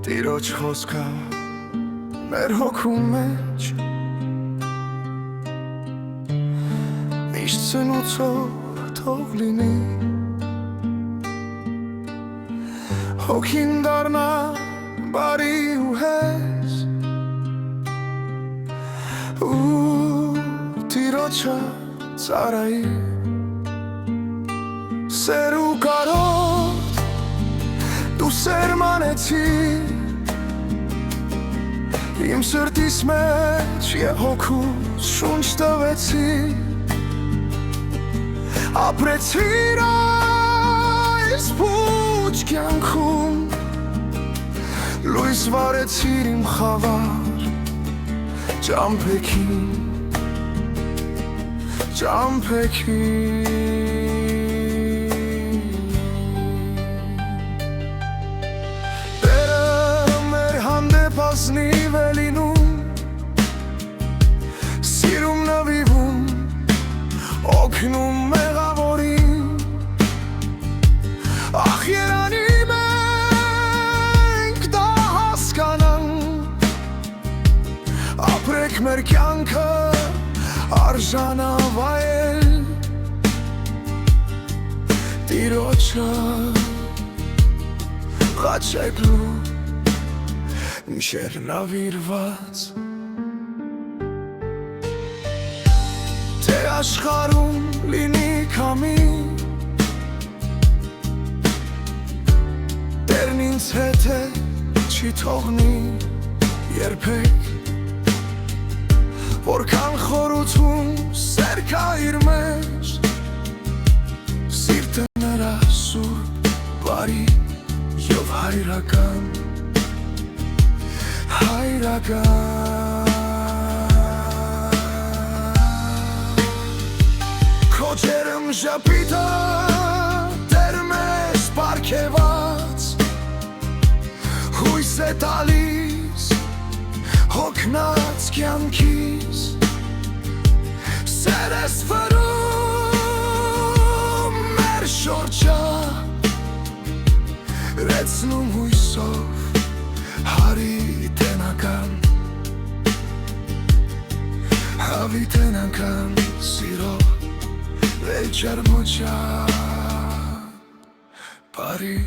Տիրոջ խոսքը մեր հոգու մեջ միշտ սնուցով թող լինի հոգին դառնա բարի ու հեզ ու տիրոջը ծառայի սեր ու կարոտ դու սերմանեցիր Իմ սրտիս մեջ և հոգուս շունչ տվեցիր Ապրեցիր այս պուչ կյանքում Լույս վարեցիր իմ խավար ճամփեքին Տերը մեր հանդեպ ազնիվ է լինում Սիրում նվիվում օգնում մեղավորին Ախ երանի մենք դա հասկանանք Ապրեք մեր կյանքը արժանավայել Տիրոջը խաչեքլու Շերնավիրված Թե աշխարհում լինի քամի Տերն ինձ հետ է չի թողնի երբեք Որքան խորություն սեր կա իր մեջ Սիրտը նրա սուրբ բարի և հայրական Քո ջերմ ժպիտը դեր մեզ պարգևած Հույս է տալիս հոգնած կյանքիս Սեր ես վրում մեր շորջը Ռեցնում հույսով Հավիտենական Հավիտենական սիրո Վեճար մոջա Բարի